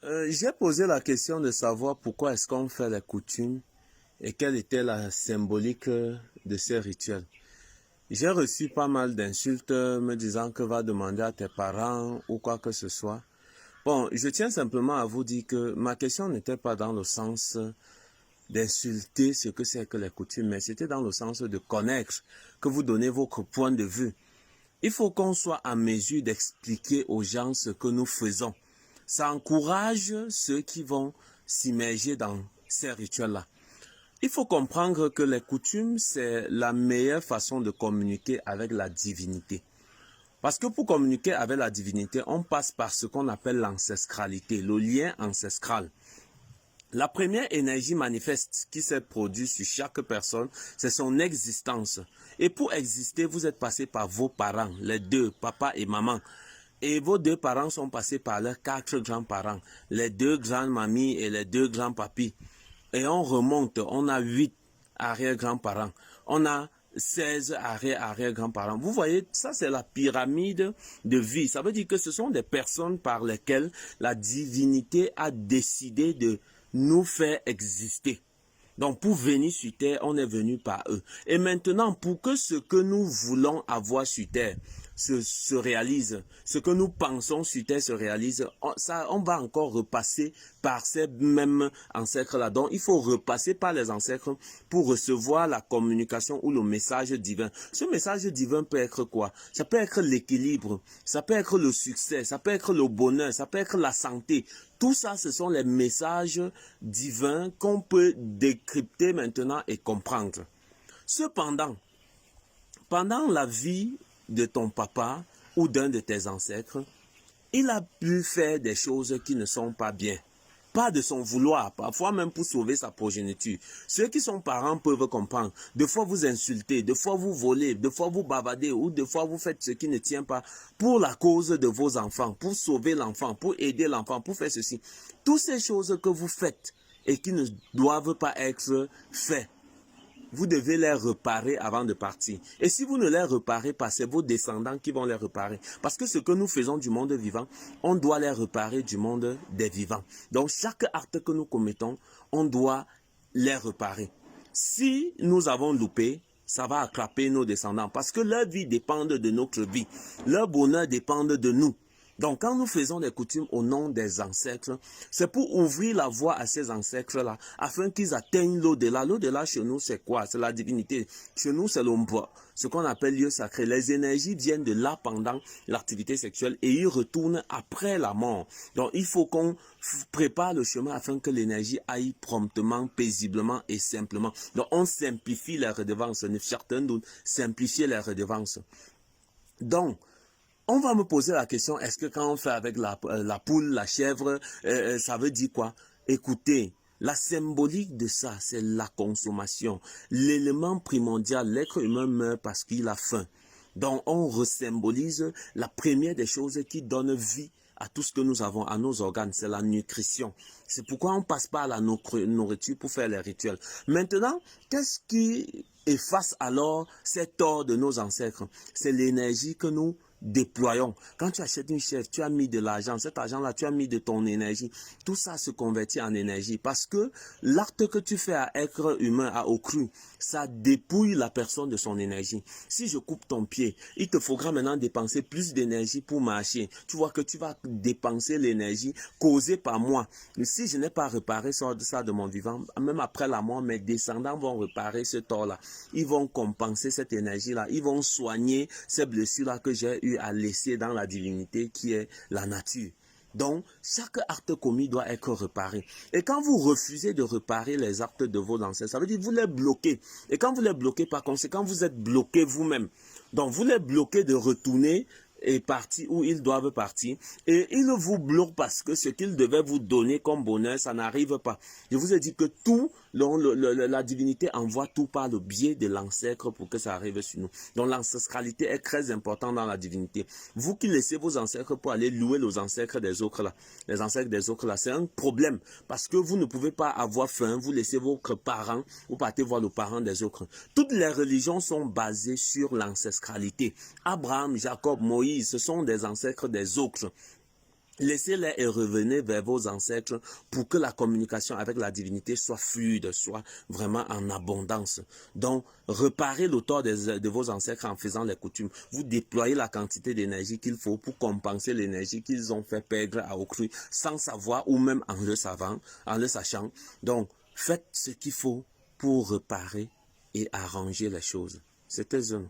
J'ai posé la question de savoir pourquoi est-ce qu'on fait les coutumes et quelle était la symbolique de ces rituels. J'ai reçu pas mal d'insultes me disant que va demander à tes parents ou quoi que ce soit. Bon, je tiens simplement à vous dire que ma question n'était pas dans le sens d'insulter ce que c'est que les coutumes, mais c'était dans le sens de connaître, que vous donnez votre point de vue. Il faut qu'on soit en mesure d'expliquer aux gens ce que nous faisons. Ça encourage ceux qui vont s'immerger dans ces rituels-là. Il faut comprendre que les coutumes, c'est la meilleure façon de communiquer avec la divinité. Parce que pour communiquer avec la divinité, on passe par ce qu'on appelle l'ancestralité, le lien ancestral. La première énergie manifeste qui s'est produite sur chaque personne, c'est son existence. Et pour exister, vous êtes passé par vos parents, les deux, papa et maman. Et vos deux parents sont passés par leurs quatre grands-parents, les deux grandes-mamies et les deux grands-papis. Et on remonte, on a 8 arrière-grands-parents. On a 16 arrière-arrière-grands-parents. Vous voyez, ça c'est la pyramide de vie. Ça veut dire que ce sont des personnes par lesquelles la divinité a décidé de nous faire exister. Donc pour venir sur terre, on est venu par eux. Et maintenant, pour que ce que nous voulons avoir sur terre se réalise, ce que nous pensons sur terre se réalise, on va encore repasser par ces mêmes ancêtres-là. Donc il faut repasser par les ancêtres pour recevoir la communication ou le message divin. Ce message divin peut être quoi? Ça peut être l'équilibre, ça peut être le succès, ça peut être le bonheur, ça peut être la santé. Tout ça, ce sont les messages divins qu'on peut décrypter maintenant et comprendre. Cependant, pendant la vie de ton papa ou d'un de tes ancêtres, il a pu faire des choses qui ne sont pas bien. Pas de son vouloir, parfois même pour sauver sa progéniture. Ceux qui sont parents peuvent comprendre. Des fois vous insultez, des fois vous volez, des fois vous bavardez ou des fois vous faites ce qui ne tient pas pour la cause de vos enfants, pour sauver l'enfant, pour aider l'enfant, pour faire ceci. Toutes ces choses que vous faites et qui ne doivent pas être faites, vous devez les réparer avant de partir. Et si vous ne les réparez pas, c'est vos descendants qui vont les réparer. Parce que ce que nous faisons du monde vivant, on doit les réparer du monde des vivants. Donc chaque acte que nous commettons, on doit les réparer. Si nous avons loupé, ça va attraper nos descendants. Parce que leur vie dépend de notre vie. Leur bonheur dépend de nous. Donc, quand nous faisons des coutumes au nom des ancêtres, c'est pour ouvrir la voie à ces ancêtres-là, afin qu'ils atteignent l'au-delà. L'au-delà, chez nous, c'est quoi? C'est la divinité. Chez nous, c'est l'ombre, ce qu'on appelle lieu sacré. Les énergies viennent de là pendant l'activité sexuelle et ils retournent après la mort. Donc, il faut qu'on prépare le chemin afin que l'énergie aille promptement, paisiblement et simplement. Donc, on simplifie les redevances. Certains d'autres simplifier les redevances. Donc, on va me poser la question, est-ce que quand on fait avec la poule, la chèvre, ça veut dire quoi? Écoutez, la symbolique de ça, c'est la consommation. L'élément primordial, l'être humain meurt parce qu'il a faim. Donc, on resymbolise la première des choses qui donne vie à tout ce que nous avons, à nos organes, c'est la nutrition. C'est pourquoi on passe par la nourriture pour faire les rituels. Maintenant, qu'est-ce qui efface alors ces torts de nos ancêtres? C'est l'énergie que nous déployons. Quand tu achètes une chèvre, tu as mis de l'argent. Cet argent-là, tu as mis de ton énergie. Tout ça se convertit en énergie parce que l'acte que tu fais à être humain, au cru, ça dépouille la personne de son énergie. Si je coupe ton pied, il te faudra maintenant dépenser plus d'énergie pour marcher. Tu vois que tu vas dépenser l'énergie causée par moi. Mais si je n'ai pas réparé ça de mon vivant, même après la mort, mes descendants vont réparer ce tort-là. Ils vont compenser cette énergie-là. Ils vont soigner ces blessures-là que j'ai eu à laisser dans la divinité qui est la nature. Donc, chaque acte commis doit être réparé. Et quand vous refusez de réparer les actes de vos ancêtres, ça veut dire que vous les bloquez. Et quand vous les bloquez, par conséquent, vous êtes bloqué vous-même. Donc, vous les bloquez de retourner et partir où ils doivent partir. Et ils vous bloquent parce que ce qu'ils devaient vous donner comme bonheur, ça n'arrive pas. Je vous ai dit que tout, la divinité envoie tout par le biais de l'ancêtre pour que ça arrive sur nous. Donc l'ancestralité est très importante dans la divinité. Vous qui laissez vos ancêtres pour aller louer les ancêtres des autres là, les ancêtres des autres là, c'est un problème parce que vous ne pouvez pas avoir faim, vous laissez vos parents, vous partez voir le parent des autres. Toutes les religions sont basées sur l'ancestralité. Abraham, Jacob, Moïse, ce sont des ancêtres des autres. Laissez-les et revenez vers vos ancêtres pour que la communication avec la divinité soit fluide, soit vraiment en abondance. Donc, reparez le tort de vos ancêtres en faisant les coutumes. Vous déployez la quantité d'énergie qu'il faut pour compenser l'énergie qu'ils ont fait perdre à autrui sans savoir ou même en le sachant. Donc, faites ce qu'il faut pour reparer et arranger les choses. C'était Zone.